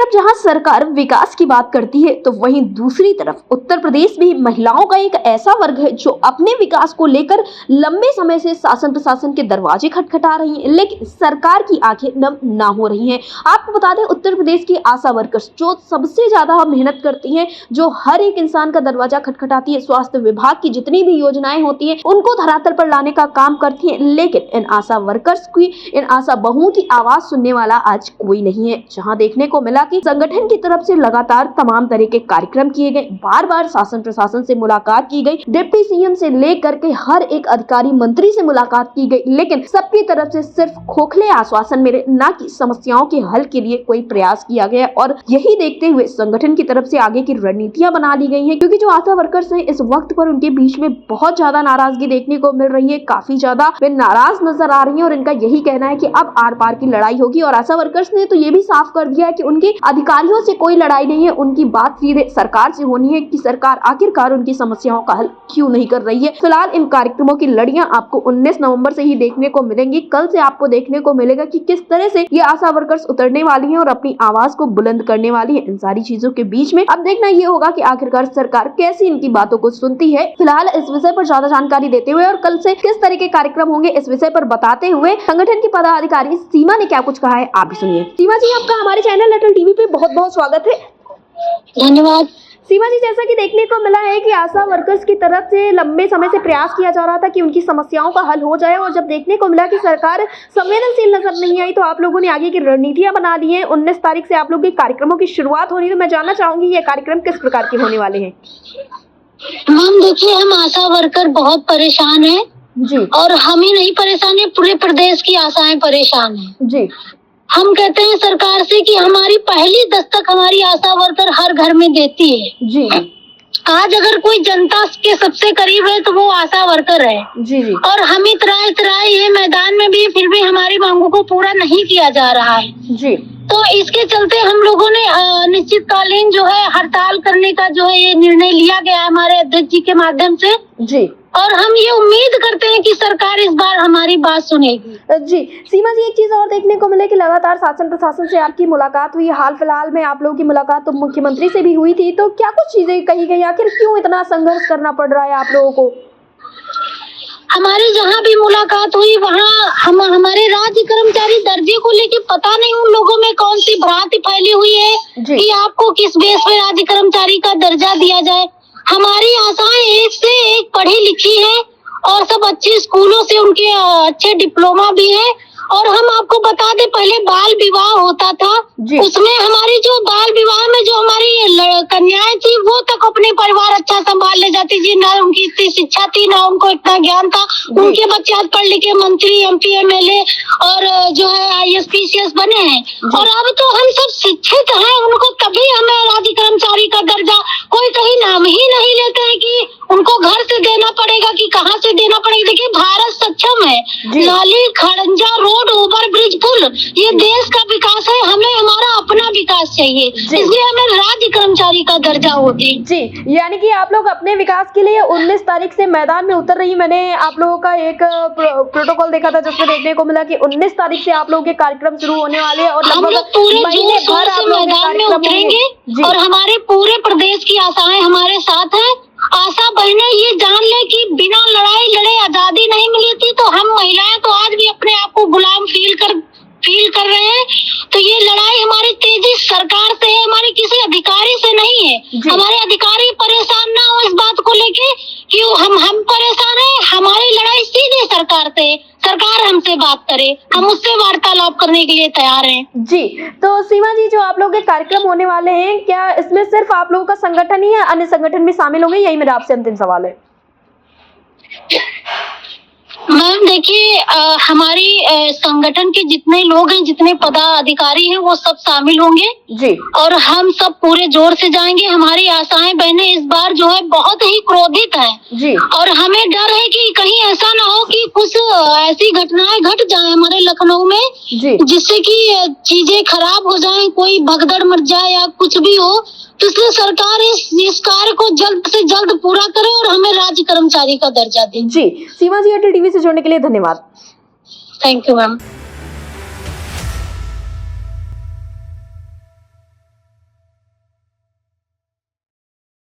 तरफ जहां सरकार विकास की बात करती है तो वहीं दूसरी तरफ उत्तर प्रदेश भी महिलाओं का एक ऐसा वर्ग है जो अपने विकास को लेकर लंबे समय से शासन प्रशासन के दरवाजे खटखटा रही है, लेकिन सरकार की आंखें नम ना हो रही हैं। आपको बता दें, उत्तर प्रदेश की आशा वर्कर्स जो सबसे ज्यादा मेहनत करती हैं, जो हर एक इंसान का दरवाजा खटखटाती है, स्वास्थ्य विभाग की जितनी भी योजनाएं होती है उनको धरातल पर लाने का काम करती है, लेकिन इन आशा वर्कर्स की, इन आशा बहुओं की आवाज सुनने वाला आज कोई नहीं है। जहां देखने को मिला कि संगठन की तरफ से लगातार तमाम तरह के कार्यक्रम किए गए, बार बार शासन प्रशासन से मुलाकात की गई, डिप्टी सीएम से लेकर के हर एक अधिकारी मंत्री से मुलाकात की गई, लेकिन सबकी तरफ से सिर्फ खोखले आश्वासन मिले, ना कि समस्याओं के हल के लिए कोई प्रयास किया गया। और यही देखते हुए संगठन की तरफ से आगे की रणनीतियां बना ली गई हैं, क्योंकि जो आशा वर्कर्स हैं इस वक्त पर उनके बीच में बहुत ज्यादा नाराजगी देखने को मिल रही है, काफी ज्यादा वे नाराज नजर आ रही है और इनका यही कहना है कि अब आर पार की लड़ाई होगी। और आशा वर्कर्स ने तो ये भी साफ कर दिया है कि उनके अधिकारियों से कोई लड़ाई नहीं है, उनकी बात सीधे सरकार से होनी है कि सरकार आखिरकार उनकी समस्याओं का हल क्यों नहीं कर रही है। फिलहाल इन कार्यक्रमों की लड़ियां आपको 19 नवंबर से ही देखने को मिलेंगी। कल से आपको देखने को मिलेगा कि किस तरह से ये आशा वर्कर्स उतरने वाली हैं और अपनी आवाज को बुलंद करने वाली है। इन सारी चीजों के बीच में अब देखना ये होगा कि आखिरकार सरकार कैसी इनकी बातों को सुनती है। फिलहाल इस विषय पर ज्यादा जानकारी देते हुए और कल से किस तरह के कार्यक्रम होंगे इस विषय पर बताते हुए संगठन की पदाधिकारी सीमा ने क्या कुछ कहा है, आप भी सुनिए। सीमा जी, आपका हमारे चैनल अटल टीवी पे बहुत बहुत स्वागत है। धन्यवाद। सीमा जी, जैसा कि देखने को मिला है कि आशा वर्कर्स की तरफ से लंबे समय से प्रयास किया जा रहा था कि उनकी समस्याओं का हल हो जाए, और जब देखने को मिला कि सरकार संवेदनशील नजर नहीं आई तो आप लोगों ने आगे की रणनीतियां बना ली हैं। 19 तारीख से आप लोगों के कार्यक्रमों की शुरुआत हो रही है, तो मैं जानना चाहूंगी ये कार्यक्रम किस प्रकार के होने वाले हैं। मैम देखिए, हम आशा वर्कर बहुत परेशान हैं जी। और हम ही नहीं परेशान है, पूरे प्रदेश की आशाएं परेशान हैं जी। हम कहते हैं सरकार से कि हमारी पहली दस्तक हमारी आशा वर्कर हर घर में देती है। जी। आज अगर कोई जनता के सबसे करीब है तो वो आशा वर्कर है। जी जी। और हम इतराए ये मैदान में भी फिर भी हमारी मांगों को पूरा नहीं किया जा रहा है। जी। तो इसके चलते हम लोगों ने निश्चितकालीन जो है हड़ताल करने का जो है ये निर्णय लिया गया है हमारे अध्यक्ष जी के माध्यम से। जी। और हम ये उम्मीद करते हैं कि सरकार इस बार हमारी बात सुनेगी। जी। सीमा जी, एक चीज और देखने को मिले कि लगातार शासन प्रशासन से आपकी मुलाकात हुई, हाल फिलहाल में आप लोगों की मुलाकात तो मुख्यमंत्री से भी हुई थी, तो क्या कुछ चीजें कही गई, आखिर क्यों इतना संघर्ष करना पड़ रहा है आप लोगों को? हमारी जहाँ भी मुलाकात हुई वहाँ हमारे राज्य कर्मचारी दर्जे को लेके पता नहीं उन लोगों में कौन सी भ्रांति फैली हुई है कि आपको किस बेस पे राज्य कर्मचारी का दर्जा दिया जाए। हमारी आशाएं एक से एक पढ़ी लिखी है और सब अच्छे स्कूलों से उनके अच्छे डिप्लोमा भी है। और हम आपको बता दें, पहले बाल विवाह होता था, उसमें हमारी जो बाल विवाह में जो हमारी कन्याएं थी वो तक अपने परिवार अच्छा संभाल ले जाती थी, ना उनकी इतनी शिक्षा थी ना उनको इतना ज्ञान था। उनके बच्चे आज पढ़ लिखे मंत्री, एमपी, एमएलए और जो है IAS PCS बने हैं। और अब तो हम सब शिक्षित हैं, उनको तभी हमें राज्य कर्मचारी का दर्जा कोई कहीं नाम ही नहीं लेते हैं कि उनको घर से देना पड़ेगा कि कहाँ से देना पड़ेगा। देखिए, भारत सक्षम है, नाली, खड़ंजा, रोड, ओवर ब्रिज, पुल, ये देश का विकास है, हमें हमारा अपना विकास चाहिए, इसलिए हमें राज्य कर्मचारी का दर्जा होती। जी, यानी कि आप लोग अपने विकास के लिए 19 तारीख से मैदान में उतर रही। मैंने आप लोगों का एक प्रोटोकॉल देखा था जिसमें देखने को मिला कि 19 तारीख से आप लोगों के कार्यक्रम शुरू होने वाले हैं और हम लोग पूरे जोर शोर से मैदान में उतरेंगे और हमारे पूरे प्रदेश की आशाएं हमारे साथ हैं। आशा बहनें ये जान ले कि बिना लड़ाई लड़े आजादी नहीं मिली थी, तो हम महिलाएं तो आज भी अपने आप को गुलाम फील कर रहे हैं। तो ये लड़ाई हमारी तेजी सरकार से है, हमारे किसी अधिकारी से नहीं है। हमारे अधिकारी परेशान ना हो इस बात को लेके कि हम परेशान हैं। हमारी लड़ाई सीधे सरकार से है, सरकार हमसे बात करे, हम उससे वार्तालाप करने के लिए तैयार हैं। जी। तो सीमा जी, जो आप लोगों के कार्यक्रम होने वाले हैं, क्या इसमें सिर्फ आप लोगों का संगठन ही है, अन्य संगठन भी शामिल होंगे? यही मेरा आपसे अंतिम सवाल है। मैम देखिए, हमारी संगठन के जितने लोग हैं, जितने पदाधिकारी हैं, वो सब शामिल होंगे जी। और हम सब पूरे जोर से जाएंगे। हमारी आशाएं बहनें इस बार जो है बहुत ही क्रोधित हैं जी। और हमें डर है कि कहीं ऐसा ना हो कि कुछ ऐसी घटनाएं घट जाए हमारे लखनऊ में जिससे कि चीजें खराब हो जाएं, कोई भगदड़ मच जाए या कुछ भी हो। तो इसलिए सरकार इस कार्य को जल्द से जल्द पूरा करे और हमें राज्य कर्मचारी का दर्जा दे। जी। सीमा जी, अटल टीवी से जुड़ने के लिए धन्यवाद। Thank you ma'am.